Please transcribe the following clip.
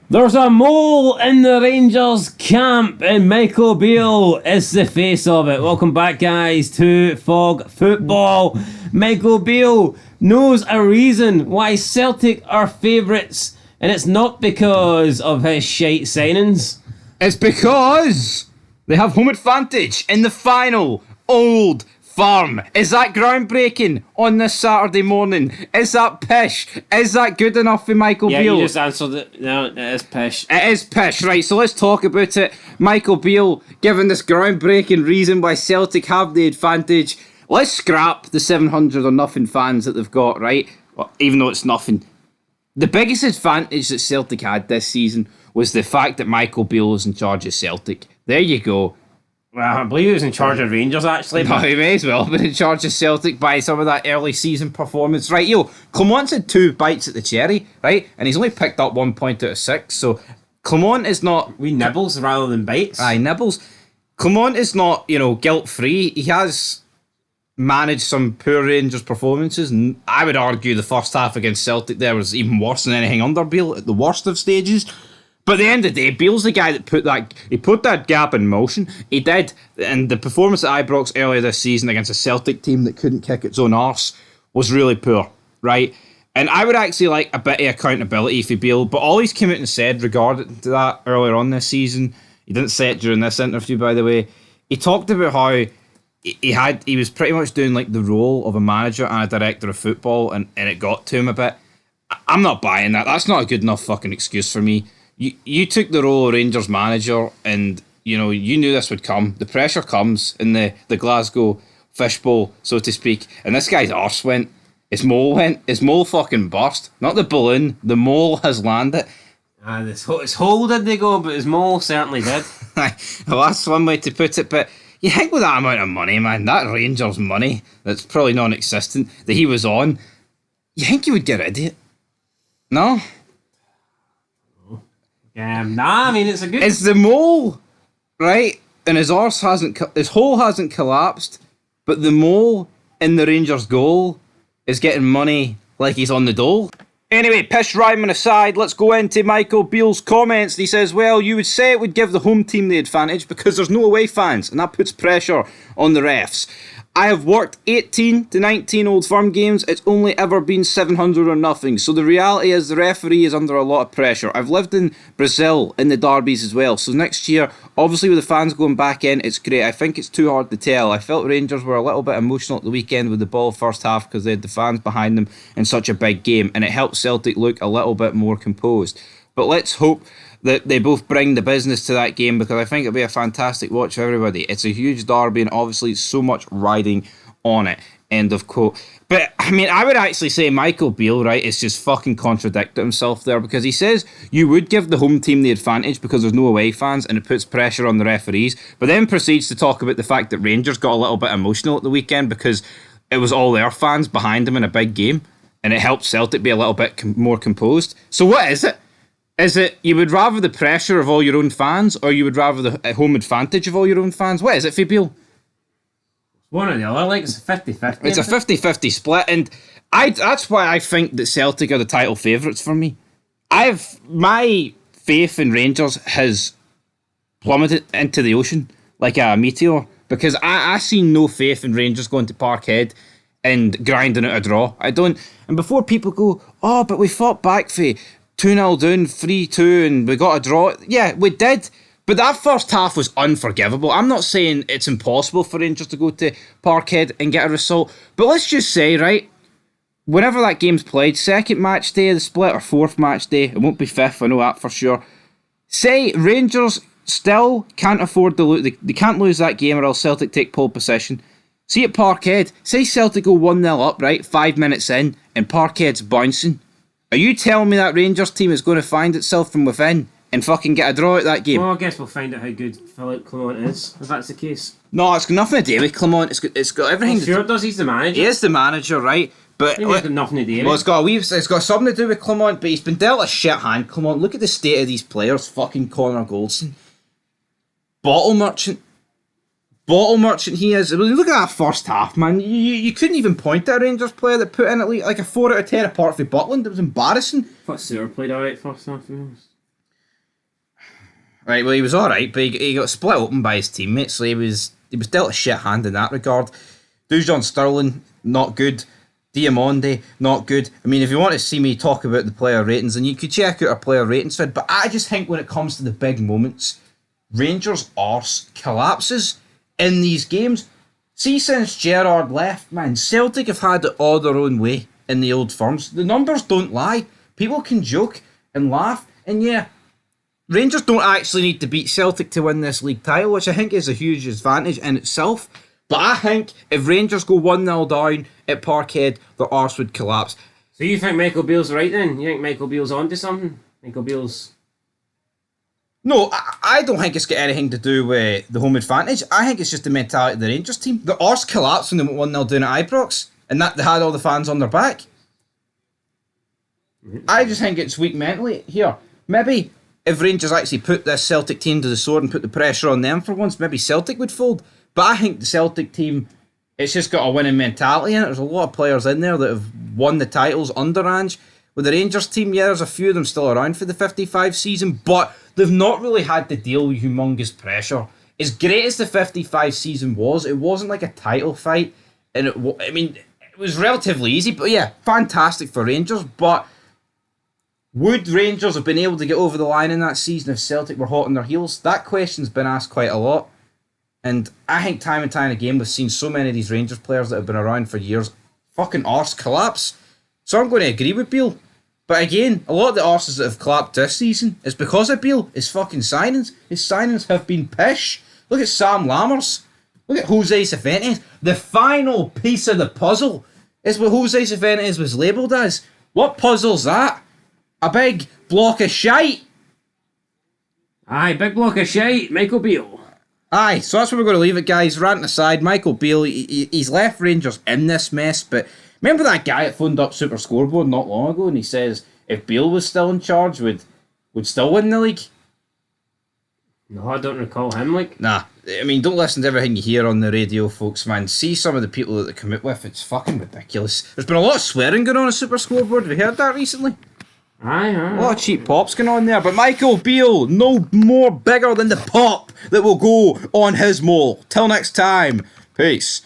There's a mole in the Rangers camp, and Michael Beale is the face of it. Welcome back, guys, to Fog Football. Michael Beale knows a reason why Celtic are favourites, and it's not because of his shite signings. It's because they have home advantage in the final. Old Firm. Is that groundbreaking on this Saturday morning? Is that pish? Is that good enough for Michael Beale? Yeah, you just answered it. No, it is pish. It is pish, right, so let's talk about it. Michael Beale, given this groundbreaking reason why Celtic have the advantage, let's scrap the 700 or nothing fans that they've got, right? Well, even though it's nothing. The biggest advantage that Celtic had this season was the fact that Michael Beale was in charge of Celtic. There you go. Well, I believe he was in charge of Rangers, actually. No, he may as well have been in charge of Celtic by some of that early season performance. Right, Clement's had 2 bites at the cherry, right? And he's only picked up 1 point out of 6, so Clement is not... We nibbles rather than bites. Aye, nibbles. Clement is not, guilt-free. He has managed some poor Rangers performances, and I would argue the first half against Celtic there was even worse than anything under Beale at the worst of stages. But at the end of the day, Beale's the guy that put that gap in motion. He did, and the performance at Ibrox earlier this season against a Celtic team that couldn't kick its own arse was really poor, right? And I would actually like a bit of accountability for Beale, but all he's come out and said regarding to that earlier on this season, he didn't say it during this interview, by the way, he talked about how he was pretty much doing like the role of a manager and a director of football, and it got to him a bit. I'm not buying that. That's not a good enough fucking excuse for me. You took the role of Rangers manager, and you knew this would come. The pressure comes in the Glasgow fishbowl, so to speak. And this guy's arse went. His mole fucking burst. Not the balloon. The mole has landed. His hole did they go, but his mole certainly did. Well, that's one way to put it. But you think with that amount of money, man, that Rangers money that's probably non-existent that he was on, you think he would get rid of it? No. Nah, I mean, it's a good... It's the mole, right? And his hole hasn't collapsed, but the mole in the Rangers goal is getting money like he's on the dole. Anyway, pish rhyming aside, let's go into Michael Beale's comments. He says, well, you would say it would give the home team the advantage because there's no away fans, and that puts pressure on the refs. I have worked 18 to 19 Old Firm games. It's only ever been 700 or nothing. So the reality is the referee is under a lot of pressure. I've lived in Brazil in the derbies as well. So next year, obviously with the fans going back in, it's great. I think it's too hard to tell. I felt Rangers were a little bit emotional at the weekend with the ball first half because they had the fans behind them in such a big game. And it helped Celtic look a little bit more composed. But let's hope that they both bring the business to that game, because I think it'll be a fantastic watch for everybody. It's a huge derby and obviously so much riding on it. End of quote. But I mean, I would actually say Michael Beale, right, is just fucking contradicting himself there, because he says you would give the home team the advantage because there's no away fans and it puts pressure on the referees, but then proceeds to talk about the fact that Rangers got a little bit emotional at the weekend because it was all their fans behind them in a big game and it helped Celtic be a little bit more composed. So what is it? Is it you would rather the pressure of all your own fans, or you would rather the home advantage of all your own fans? What is it for Beale? One or the other, like it's a 50-50. It's a 50-50 split, and that's why I think that Celtic are the title favourites for me. My faith in Rangers has plummeted into the ocean like a meteor, because I see no faith in Rangers going to Parkhead and grinding out a draw. I don't. And before people go, oh, but we fought back for 2-0 down, 3-2, and we got a draw. Yeah, we did. But that first half was unforgivable. I'm not saying it's impossible for Rangers to go to Parkhead and get a result. But let's just say, right, whenever that game's played, second match day of the split or fourth match day, it won't be fifth, I know that for sure. Say Rangers still can't afford to lose. They can't lose that game or else Celtic take pole position. See at Parkhead, say Celtic go 1-0 up, right, 5 minutes in, and Parkhead's bouncing. Are you telling me that Rangers team is going to find itself from within and fucking get a draw at that game? Well, I guess we'll find out how good Philippe Clement is, if that's the case. No, it's got nothing to do with Clement. It's got everything. Sure it does, he's the manager. He is the manager, right? But Maybe it's got nothing to do with well, it's got something to do with Clement, but he's been dealt a shit hand. Clement, look at the state of these players. Fucking Connor Goldson. Bottle merchant he is. I mean, look at that first half, man. You couldn't even point at a Rangers player that put in at least like a 4 out of 10 apart from Butland. It was embarrassing. I thought Sewer played alright first half, to be honest. Right, well, he was alright, but he got split open by his teammates, so he was dealt a shit hand in that regard. Dujon Sterling, not good. Diamonde, not good. I mean, if you want to see me talk about the player ratings, then you could check out our player ratings feed, but I just think when it comes to the big moments, Rangers' arse collapses in these games. See, since Gerrard left, man, Celtic have had it all their own way in the old firms. The numbers don't lie. People can joke and laugh, and yeah, Rangers don't actually need to beat Celtic to win this league title, which I think is a huge advantage in itself. But I think if Rangers go 1-0 down at Parkhead, the arse would collapse. So you think Michael Beale's right then? You think Michael Beale's onto something? Michael Beale's... No, I don't think it's got anything to do with the home advantage. I think it's just the mentality of the Rangers team. The arse collapsed when they went 1-0 down at Ibrox, and that they had all the fans on their back. I just think it's weak mentally here. Maybe if Rangers actually put this Celtic team to the sword and put the pressure on them for once, maybe Celtic would fold. But I think the Celtic team, it's just got a winning mentality in it. There's a lot of players in there that have won the titles under Ange. With the Rangers team, yeah, there's a few of them still around for the 55 season, but they've not really had to deal with humongous pressure. As great as the 55 season was, it wasn't like a title fight. And it was relatively easy, but yeah, fantastic for Rangers. But would Rangers have been able to get over the line in that season if Celtic were hot on their heels? That question's been asked quite a lot. And I think time and time again we've seen so many of these Rangers players that have been around for years fucking arse collapse. So I'm going to agree with Beale. But again, a lot of the arses that have collapsed this season is because of Beale. His fucking signings. His signings have been pish. Look at Sam Lammers. Look at Jose Cifuentes. The final piece of the puzzle is what Jose Cifuentes was labelled as. What puzzle's that? A big block of shite. Aye, big block of shite. Michael Beale. Aye, so that's where we're going to leave it, guys. Ranting aside, Michael Beale, he's left Rangers in this mess, but remember that guy that phoned up Super Scoreboard not long ago and he says if Beale was still in charge, would still win the league? No, I don't recall him, like. Nah, I mean, don't listen to everything you hear on the radio, folks, man. See some of the people that they come out with, it's fucking ridiculous. There's been a lot of swearing going on Super Scoreboard, have you heard that recently? Aye. A lot of cheap pops going on there, but Michael Beale, no more bigger than the pop that will go on his mole. Till next time, peace.